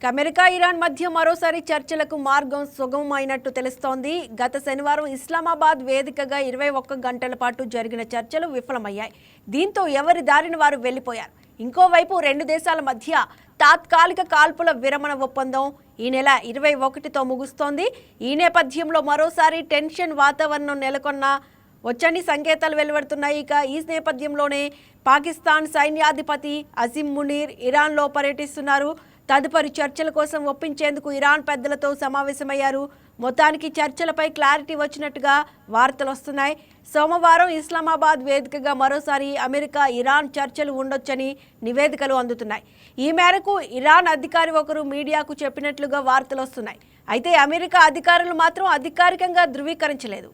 America Iran మధ్య మరోసారి చర్చలకు మార్గం సుగమమైనట్టు తెలుస్తోంది. గత శనివారం ఇస్లామాబాద్ వేదికగా 21 గంటల పాటు జరిగిన చర్చలు విఫలమయ్యాయి. దీంతో ఎవరి దారిన వారు వెళ్లిపోయారు. ఇంకోవైపు రెండు దేశాల మధ్య తాత్కాలిక కాల్పుల విరమణ ఒప్పందం ఈ నెల 21తో ముగుస్తోంది. ఈ నేపథ్యంలో మరోసారి టెన్షన్ వాతావరణం నెలకొన్న వచ్చని సంకేతాలు వెలువడుతున్నాయి. ఇక ఈ నేపథ్యంలోనే పాకిస్తాన్ సైన్యాధిపతి అజిం మునీర్ ఇరాన్లో పర్యటిస్తున్నారు. తదుపరి చర్చల కోసం ఒప్పించేందుకు ఇరాన్ పెద్దలతో సమావేశమయ్యారు. మొత్తానికి చర్చలపై క్లారిటీ వచ్చినట్టుగా వార్తలు వస్తున్నాయి. సోమవారం ఇస్లామాబాద్ వేదికగా మరోసారి అమెరికా ఇరాన్ చర్చలు ఉండొచ్చని నివేదికలు అందుతున్నాయి. ఈ మేరకు ఇరాన్ అధికారి ఒకరు మీడియాకు చెప్పినట్లుగా వార్తలు వస్తున్నాయి. అయితే అమెరికా అధికారులు మాత్రం అధికారికంగా ధృవీకరించలేదు.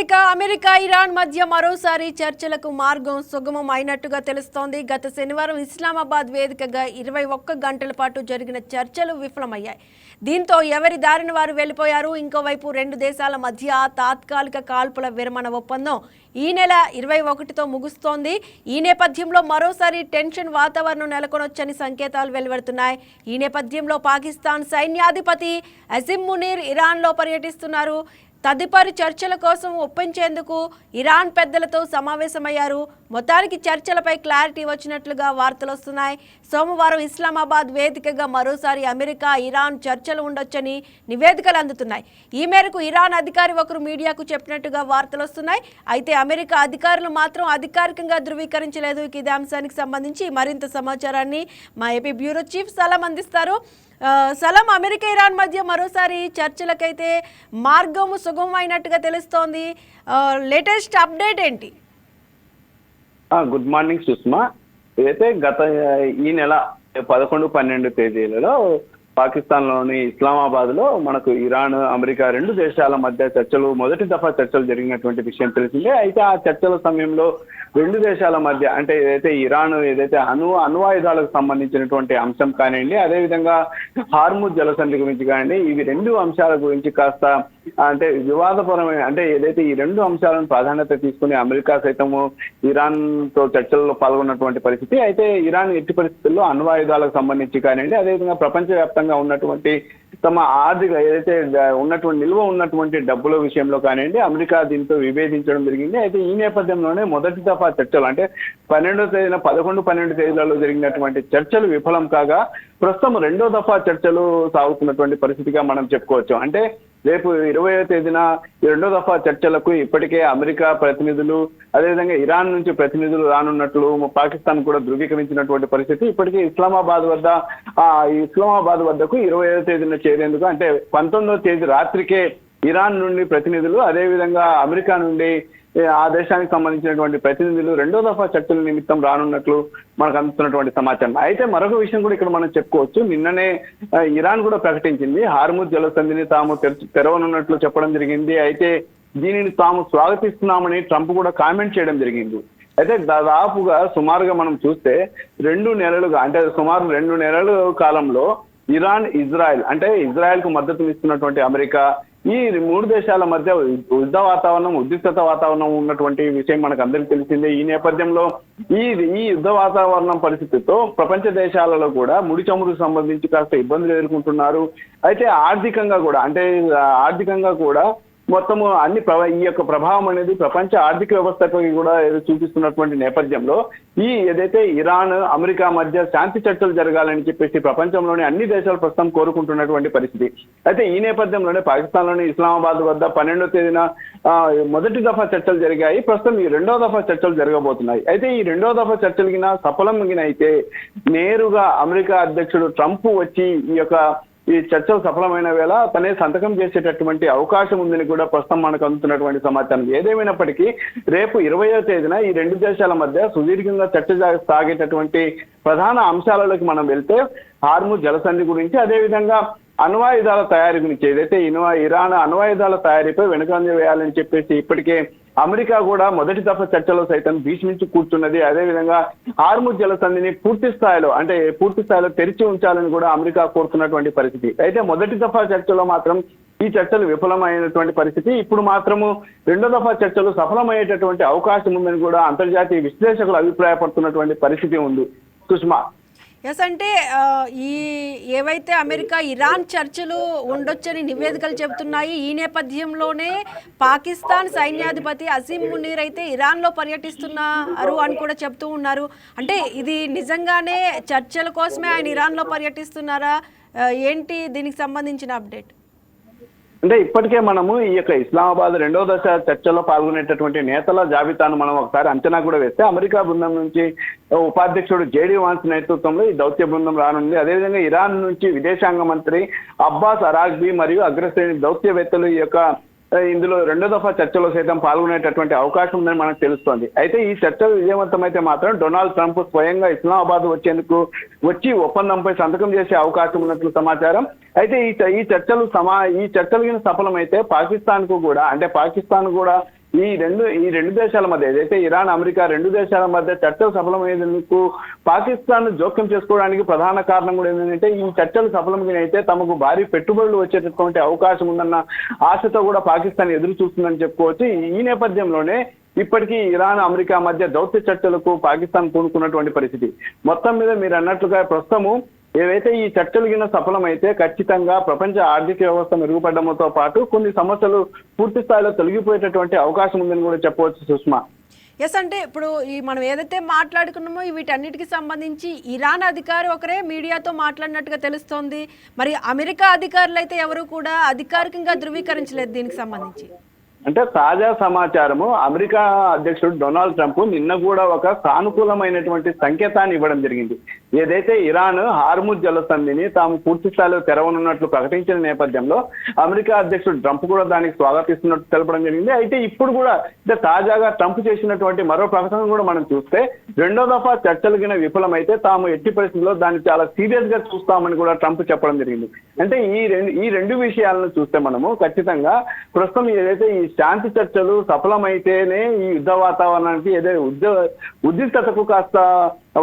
ఇక అమెరికా ఇరాన్ మధ్య మరోసారి చర్చలకు మార్గం సుగమం అయినట్టుగా తెలుస్తోంది. గత శనివారం ఇస్లామాబాద్ వేదికగా 21 గంటల పాటు జరిగిన చర్చలు విఫలమయ్యాయి. దీంతో ఎవరి దారిన వారు వెళ్లిపోయారు. ఇంకోవైపు రెండు దేశాల మధ్య తాత్కాలిక కాల్పుల విరమణ ఒప్పందం ఈ నెల 21తో ముగుస్తోంది. ఈ నేపథ్యంలో మరోసారి టెన్షన్ వాతావరణం నెలకొనొచ్చని సంకేతాలు వెలువడుతున్నాయి. ఈ నేపథ్యంలో పాకిస్తాన్ సైన్యాధిపతి అజిం మునీర్ ఇరాన్లో పర్యటిస్తున్నారు. తదుపరి చర్చల కోసం ఒప్పించేందుకు ఇరాన్ పెద్దలతో సమావేశమయ్యారు. మొత్తానికి చర్చలపై క్లారిటీ వచ్చినట్లుగా వార్తలు వస్తున్నాయి. సోమవారం ఇస్లామాబాద్ వేదికగా మరోసారి అమెరికా ఇరాన్ చర్చలు ఉండొచ్చని నివేదికలు అందుతున్నాయి. ఈ మేరకు ఇరాన్ అధికారి ఒకరు మీడియాకు చెప్పినట్టుగా వార్తలు వస్తున్నాయి. అయితే అమెరికా అధికారులు మాత్రం అధికారికంగా ధృవీకరించలేదు. ఇదే అంశానికి సంబంధించి మరింత సమాచారాన్ని మా ఏపీ బ్యూరో చీఫ్ సలాం అందిస్తారు. సలాం, అమెరికా ఇరాన్ మధ్య మరోసారి చర్చలకైతే మార్గము సుగమమైనట్టుగా తెలుస్తోంది. లేటెస్ట్ అప్డేట్ ఏంటి? Good morning Sushma. ఏదైతే గత ఈ నెల 11-12 తేదీలలో పాకిస్తాన్లోని ఇస్లామాబాద్ లో మనకు ఇరాన్ అమెరికా రెండు దేశాల మధ్య చర్చలు మొదటి దఫా చర్చలు జరిగినటువంటి విషయం తెలిసిందే. అయితే ఆ చర్చల సమయంలో రెండు దేశాల మధ్య అంటే ఏదైతే ఇరాన్ ఏదైతే అణ్వాయుధాలకు సంబంధించినటువంటి అంశం కానివ్వండి, అదేవిధంగా హార్ముజ్ జలసంధి గురించి కానివ్వండి, ఇవి రెండు అంశాల గురించి కాస్త అంటే వివాదపరమైన అంటే ఏదైతే ఈ రెండు అంశాలను ప్రాధాన్యత తీసుకుని అమెరికా సైతము ఇరాన్ తో చర్చల్లో పాల్గొన్నటువంటి పరిస్థితి. అయితే ఇరాన్ ఎట్టి పరిస్థితుల్లో అణ్వాయుధాలకు సంబంధించి కానివ్వండి, అదేవిధంగా ప్రపంచవ్యాప్తంగా ఉన్నటువంటి తమ ఆర్థిక ఏదైతే ఉన్నటువంటి నిల్వ ఉన్నటువంటి డబ్బుల విషయంలో కానివ్వండి అమెరికా దీంతో విభేదించడం జరిగింది. అయితే ఈ నేపథ్యంలోనే మొదటి దఫా చర్చలు అంటే 11-12 తేదీలలో జరిగినటువంటి చర్చలు విఫలం కాగా ప్రస్తుతం రెండో దఫా చర్చలు సాగుతున్నటువంటి పరిస్థితిగా మనం చెప్పుకోవచ్చు. అంటే రేపు 20వ తేదీన రెండో దఫా చర్చలకు ఇప్పటికే అమెరికా ప్రతినిధులు అదేవిధంగా ఇరాన్ నుంచి ప్రతినిధులు రానున్నట్లు పాకిస్తాన్ కూడా ధృవీకరించినటువంటి పరిస్థితి. ఇప్పటికే ఇస్లామాబాద్ వద్దకు 20వ తేదీన చేరేందుకు అంటే 19వ తేదీ రాత్రికే ఇరాన్ నుండి ప్రతినిధులు అదేవిధంగా అమెరికా నుండి ఆ దేశానికి సంబంధించినటువంటి ప్రతినిధులు రెండో దఫా చర్చల నిమిత్తం రానున్నట్లు మనకు అందుతున్నటువంటి సమాచారం. అయితే మరొక విషయం కూడా ఇక్కడ మనం చెప్పుకోవచ్చు. నిన్ననే ఇరాన్ కూడా ప్రకటించింది హార్ముజ్ జలసంధిని తాము తెరవనున్నట్లు చెప్పడం జరిగింది. అయితే దీనిని తాము స్వాగతిస్తున్నామని ట్రంప్ కూడా కామెంట్ చేయడం జరిగింది. అయితే దాదాపుగా సుమారుగా మనం చూస్తే 2 నెలలుగా అంటే సుమారు 2 నెలల కాలంలో ఇరాన్ ఇజ్రాయెల్ అంటే ఇజ్రాయెల్ కు మద్దతు ఇస్తున్నటువంటి అమెరికా ఈ మూడు దేశాల మధ్య ఉద్రిక్తత వాతావరణం ఉన్నటువంటి విషయం మనకు అందరికీ తెలిసిందే. ఈ నేపథ్యంలో ఈ యుద్ధ వాతావరణం పరిస్థితితో ప్రపంచ దేశాలలో కూడా ముడి చమురుకు సంబంధించి కాస్త ఇబ్బందులు ఎదుర్కొంటున్నారు. అయితే ఆర్థికంగా కూడా మొత్తము ఈ యొక్క ప్రభావం అనేది ప్రపంచ ఆర్థిక వ్యవస్థపై కూడా చూపిస్తున్నటువంటి నేపథ్యంలో ఏదైతే ఇరాన్ అమెరికా మధ్య శాంతి చర్చలు జరగాలని చెప్పేసి ప్రపంచంలోని అన్ని దేశాలు ప్రస్తుతం కోరుకుంటున్నటువంటి పరిస్థితి. అయితే ఈ నేపథ్యంలోనే పాకిస్తాన్లోని ఇస్లామాబాద్ వద్ద 12వ తేదీన మొదటి దఫా చర్చలు జరిగాయి. ప్రస్తుతం ఈ రెండో దఫా చర్చలు జరగబోతున్నాయి. అయితే ఈ రెండో దఫా చర్చలు సఫలం అయితే నేరుగా అమెరికా అధ్యక్షుడు ట్రంప్ వచ్చి ఈ చర్చలు సఫలమైన వేళ తనే సంతకం చేసేటటువంటి అవకాశం ఉందని కూడా ప్రస్తుతం మనకు అందుతున్నటువంటి సమాచారం. ఏదేమైనప్పటికీ రేపు 20వ తేదీన ఈ రెండు దేశాల మధ్య సుదీర్ఘంగా చర్చ సాగేటటువంటి ప్రధాన అంశాలలోకి మనం వెళ్తే హార్ముజ్ జలసంధి గురించి, అదేవిధంగా అణ్వాయుధాల తయారీ గురించి, ఏదైతే ఇరాన్ అణ్వాయుధాల తయారీపై వెనుకంజ వేయాలని చెప్పేసి ఇప్పటికే అమెరికా కూడా మొదటి దఫా చర్చలో సైతం భీష్మించి కూర్చున్నది. అదేవిధంగా హార్ముజ్ జలసంధిని పూర్తి స్థాయిలో తెరిచి ఉంచాలని కూడా అమెరికా కోరుతున్నటువంటి పరిస్థితి. అయితే మొదటి దఫా చర్చలో మాత్రం ఈ చర్చలు విఫలమైనటువంటి పరిస్థితి. ఇప్పుడు మాత్రము రెండో దఫా చర్చలు సఫలమయ్యేటటువంటి అవకాశం ఉందని కూడా అంతర్జాతీయ విశ్లేషకులు అభిప్రాయపడుతున్నటువంటి పరిస్థితి ఉంది సుష్మా. ఎస్, అంటే ఏవైతే అమెరికా ఇరాన్ చర్చలు ఉండొచ్చని నివేదికలు చెబుతున్నాయి. ఈ నేపథ్యంలోనే పాకిస్తాన్ సైన్యాధిపతి అసీం మునీర్ అయితే ఇరాన్లో పర్యటిస్తున్నారు అని కూడా చెప్తూ ఉన్నారు. అంటే ఇది నిజంగానే చర్చల కోసమే ఆయన ఇరాన్లో పర్యటిస్తున్నారా? ఏంటి దీనికి సంబంధించిన అప్డేట్? అంటే ఇప్పటికే మనము ఈ యొక్క ఇస్లామాబాద్ రెండో దశ చర్చలో పాల్గొనేటటువంటి నేతల జాబితాను మనం ఒకసారి అంచనా కూడా వేస్తే అమెరికా బృందం నుంచి ఉపాధ్యక్షుడు జేడీ వాన్స్ నేతృత్వంలో ఈ దౌత్య బృందం రానుంది. అదేవిధంగా ఇరాన్ నుంచి విదేశాంగ మంత్రి అబ్బాస్ అరాగ్బీ మరియు అగ్రశ్రేణి దౌత్యవేత్తలు ఇందులో రెండో దఫా చర్చలో సైతం పాల్గొనేటటువంటి అవకాశం ఉందని మనకు తెలుస్తోంది. అయితే ఈ చర్చలు విజయవంతమైతే మాత్రం డొనాల్డ్ ట్రంప్ స్వయంగా ఇస్లామాబాద్ వచ్చి ఒప్పందంపై సంతకం చేసే అవకాశం ఉన్నట్లు సమాచారం. అయితే ఈ చర్చలు సఫలమైతే పాకిస్తాన్ కూడా ఈ రెండు దేశాల మధ్య, ఏదైతే ఇరాన్ అమెరికా రెండు దేశాల మధ్య చర్చలు సఫలమయ్యేందుకు పాకిస్తాన్ జోక్యం చేసుకోవడానికి ప్రధాన కారణం కూడా ఏంటంటే ఈ చర్చలు సఫలమైతే తమకు భారీ పెట్టుబడులు వచ్చేటటువంటి అవకాశం ఉందన్న ఆశతో కూడా పాకిస్తాన్ ఎదురు చూస్తుందని చెప్పుకోవచ్చు. ఈ నేపథ్యంలోనే ఇప్పటికీ ఇరాన్ అమెరికా మధ్య దౌత్య చర్చలకు పాకిస్తాన్ పూనుకున్నటువంటి పరిస్థితి. మొత్తం మీద మీరు అన్నట్లుగా ప్రస్తుతము ఏవైతే ఈ చర్చలు సఫలమైతే ఖచ్చితంగా ప్రపంచ ఆర్థిక వ్యవస్థ మెరుగుపడడంతో పాటు కొన్ని సమస్యలు పూర్తి స్థాయిలో తొలగిపోయేటటువంటి అవకాశం ఉందని కూడా చెప్పవచ్చు సుష్మా. ఎస్, అంటే ఇప్పుడు మనం ఏదైతే మాట్లాడుకున్నామో వీటన్నిటికి సంబంధించి ఇరాన్ అధికారి ఒకరే మీడియాతో మాట్లాడినట్టుగా తెలుస్తోంది. మరి అమెరికా అధికారులు అయితే ఎవరు కూడా అధికారికంగా ధృవీకరించలేదు దీనికి సంబంధించి. అంటే తాజా సమాచారము అమెరికా అధ్యక్షుడు డొనాల్డ్ ట్రంప్ నిన్న కూడా ఒక సానుకూలమైనటువంటి సంకేతాన్ని ఇవ్వడం జరిగింది. ఏదైతే ఇరాన్ హార్ముజ్ జలసంధిని తాము పూర్తి స్థాయిలో తెరవనున్నట్లు ప్రకటించిన నేపథ్యంలో అమెరికా అధ్యక్షుడు ట్రంప్ కూడా దానికి స్వాగతిస్తున్నట్టు తెలపడం జరిగింది. అయితే ఇప్పుడు కూడా తాజాగా ట్రంప్ చేసినటువంటి మరో ప్రకటన కూడా మనం చూస్తే రెండో దఫా చర్చలు విఫలమైతే తాము ఎట్టి పరిస్థితుల్లో దాన్ని చాలా సీరియస్ గా చూస్తామని కూడా ట్రంప్ చెప్పడం జరిగింది. అంటే ఈ రెండు విషయాలను చూస్తే మనము ఖచ్చితంగా ప్రస్తుతం ఏదైతే ఈ శాంతి చర్చలు సఫలమైతేనే ఈ యుద్ధ వాతావరణానికి ఉద్రిక్తతకు కాస్త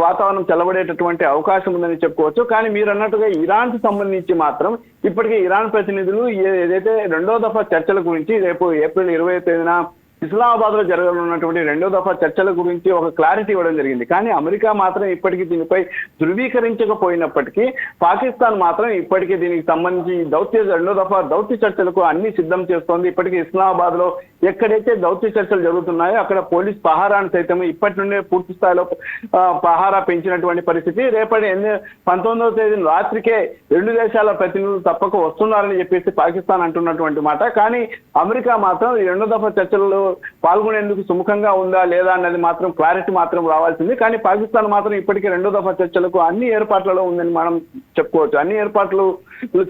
వాతావరణం చల్లబడేటటువంటి అవకాశం ఉందని చెప్పుకోవచ్చు. కానీ మీరు అన్నట్టుగా ఇరాన్ కి సంబంధించి మాత్రం ఇప్పటికే ఇరాన్ ప్రతినిధులు ఏదైతే రెండో దఫా చర్చల గురించి రేపు ఏప్రిల్ 20వ తేదీన ఇస్లామాబాద్ లో జరగనున్నటువంటి రెండో దఫా చర్చల గురించి ఒక క్లారిటీ ఇవ్వడం జరిగింది. కానీ అమెరికా మాత్రం ఇప్పటికీ దీనిపై ధృవీకరించకపోయినప్పటికీ పాకిస్తాన్ మాత్రం ఇప్పటికీ దీనికి సంబంధించి రెండో దఫా దౌత్య చర్చలకు అన్ని సిద్ధం చేస్తోంది. ఇప్పటికీ ఇస్లామాబాద్ లో ఎక్కడైతే దౌత్య చర్చలు జరుగుతున్నాయో అక్కడ పోలీస్ పహారాను సైతం ఇప్పటి నుండే పూర్తి స్థాయిలో పహారా పెంచినటువంటి పరిస్థితి. రేపటి 19వ తేదీ రాత్రికే రెండు దేశాల ప్రతినిధులు తప్పక వస్తున్నారని చెప్పేసి పాకిస్తాన్ అంటున్నటువంటి మాట. కానీ అమెరికా మాత్రం ఈ రెండో దఫా చర్చలలో పాల్గొనేందుకు సుముఖంగా ఉందా లేదా అన్నది మాత్రం క్లారిటీ మాత్రం రావాల్సింది. కానీ పాకిస్తాన్ మాత్రం ఇప్పటికీ రెండో దఫా చర్చలకు అన్ని ఏర్పాట్లలో ఉందని మనం చెప్పుకోవచ్చు. అన్ని ఏర్పాట్లు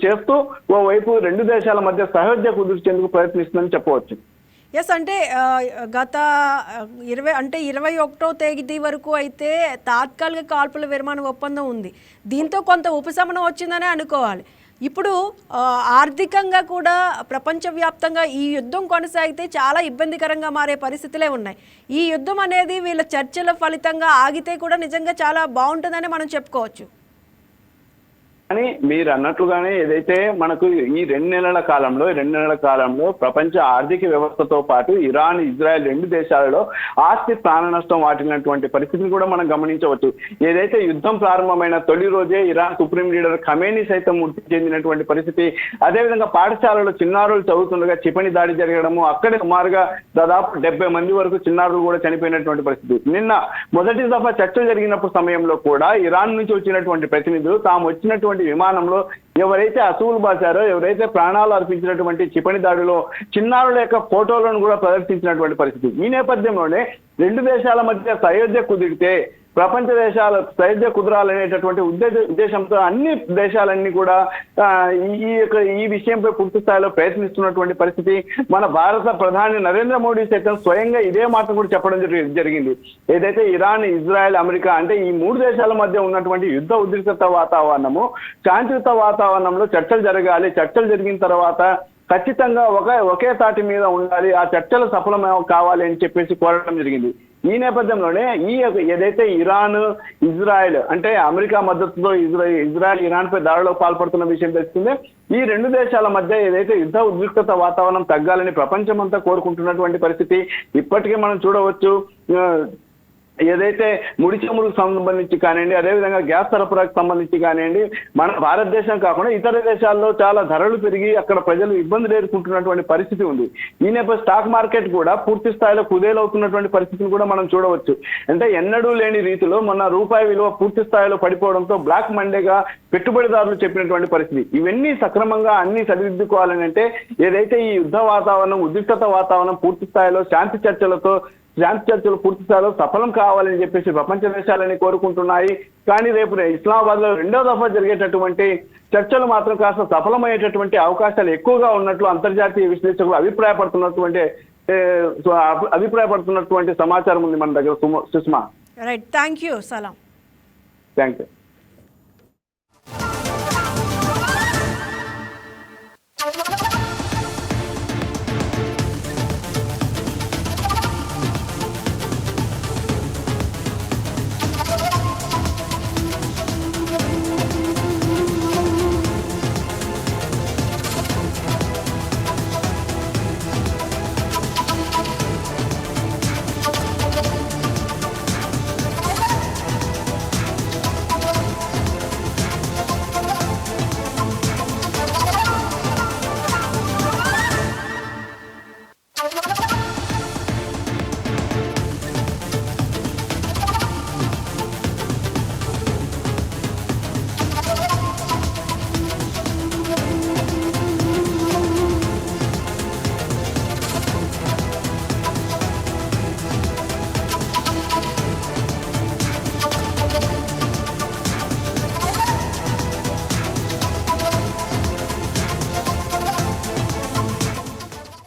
చేస్తూ ఓవైపు రెండు దేశాల మధ్య సహజ కుదిర్చేందుకు ప్రయత్నిస్తుందని చెప్పవచ్చు. ఎస్, అంటే గత 21వ తేదీ వరకు అయితే తాత్కాలిక కాల్పుల విరమణ ఒప్పందం ఉంది. దీంతో కొంత ఉపశమనం వచ్చిందనే అనుకోవాలి. ఇప్పుడు ఆర్థికంగా కూడా ప్రపంచవ్యాప్తంగా ఈ యుద్ధం కొనసాగితే చాలా ఇబ్బందికరంగా మారే పరిస్థితులే ఉన్నాయి. ఈ యుద్ధం అనేది వీళ్ళ చర్చల ఫలితంగా ఆగితే కూడా నిజంగా చాలా బాగుంటుందని మనం చెప్పుకోవచ్చు. కానీ మీరు అన్నట్లుగానే ఏదైతే మనకు ఈ 2 నెలల కాలంలో ప్రపంచ ఆర్థిక వ్యవస్థతో పాటు ఇరాన్, ఇజ్రాయెల్ 2 దేశాలలో ఆస్తి ప్రాణ నష్టం వాటిల్లినటువంటి పరిస్థితిని కూడా మనం గమనించవచ్చు. ఏదైతే యుద్ధం ప్రారంభమైన తొలి రోజే ఇరాన్ సుప్రీం లీడర్ ఖమేనీ సైతం మృతి చెందినటువంటి పరిస్థితి, అదేవిధంగా పాఠశాలలో చిన్నారులు చదువుతుండగా క్షిపణి దాడి జరగడము, అక్కడే సుమారుగా దాదాపు 70 మంది వరకు చిన్నారులు కూడా చనిపోయినటువంటి పరిస్థితి. నిన్న మొదటి దఫా చర్చ జరిగినప్పుడు సమయంలో కూడా ఇరాన్ నుంచి వచ్చినటువంటి ప్రతినిధులు తాము వచ్చినటువంటి విమానంలో ఎవరైతే అసువులు బాసారో, ఎవరైతే ప్రాణాలు అర్పించినటువంటి క్షిపణి దాడిలో చిన్నారుల యొక్క ఫోటోలను కూడా ప్రదర్శించినటువంటి పరిస్థితి. ఈ నేపథ్యంలోనే 2 దేశాల మధ్య సయోధ్య కుదిరితే ప్రపంచ దేశాల సయోధ్య కుదరాలనేటటువంటి ఉద్దేశంతో అన్ని దేశాలన్నీ కూడా ఈ విషయంపై పూర్తి స్థాయిలో ప్రయత్నిస్తున్నటువంటి పరిస్థితి. మన భారత ప్రధాని నరేంద్ర మోడీ సైతం స్వయంగా ఇదే మాట కూడా చెప్పడం జరిగింది. ఏదైతే ఇరాన్, ఇజ్రాయెల్, అమెరికా అంటే ఈ 3 దేశాల మధ్య ఉన్నటువంటి యుద్ధ ఉద్రిక్తత వాతావరణము శాంతియుత వాతావరణంలో చర్చలు జరగాలి. చర్చలు జరిగిన తర్వాత ఖచ్చితంగా ఒకే తాటి మీద ఉండాలి, ఆ చర్చలు సఫలం కావాలి అని చెప్పేసి కోరడం జరిగింది. ఈ నేపథ్యంలోనే ఏదైతే ఇరాన్, ఇజ్రాయెల్ అంటే అమెరికా మద్దతుతో ఇజ్రాయెల్ ఇరాన్ పై దాడిలో పాల్పడుతున్న విషయం తెలిసిందే. ఈ 2 దేశాల మధ్య ఏదైతే యుద్ధ ఉద్రిక్తత వాతావరణం తగ్గాలని ప్రపంచమంతా కోరుకుంటున్నటువంటి పరిస్థితి ఇప్పటికే మనం చూడవచ్చు. ఏదైతే ముడి చమురుకు సంబంధించి కానివ్వండి, అదేవిధంగా గ్యాస్ సరఫరాకు సంబంధించి కానివ్వండి, మన భారతదేశం కాకుండా ఇతర దేశాల్లో చాలా ధరలు పెరిగి అక్కడ ప్రజలు ఇబ్బందులు ఎదుర్కొంటున్నటువంటి పరిస్థితి ఉంది. ఈ నేపథ్యంలో స్టాక్ మార్కెట్ కూడా పూర్తి స్థాయిలో కుదేలవుతున్నటువంటి పరిస్థితిని కూడా మనం చూడవచ్చు. అంటే ఎన్నడూ లేని రీతిలో మొన్న రూపాయి విలువ పూర్తి స్థాయిలో పడిపోవడంతో బ్లాక్ మండేగా పెట్టుబడిదారులు చెప్పినటువంటి పరిస్థితి. ఇవన్నీ సక్రమంగా అన్ని సరిదిద్దుకోవాలని అంటే ఏదైతే ఈ యుద్ధ వాతావరణం, ఉద్రిక్తత వాతావరణం పూర్తి స్థాయిలో శాంతి చర్చలు పూర్తి స్థాయిలో సఫలం కావాలని చెప్పేసి ప్రపంచ దేశాలని కోరుకుంటున్నాయి. కానీ రేపు ఇస్లామాబాద్ లో 2వ దఫా జరిగేటటువంటి చర్చలు మాత్రం కాస్త సఫలమయ్యేటటువంటి అవకాశాలు ఎక్కువగా ఉన్నట్లు అంతర్జాతీయ విశ్లేషకులు అభిప్రాయపడుతున్నటువంటి సమాచారం ఉంది మన దగ్గర. Sushma, right, thank you. సలాం. Thank you.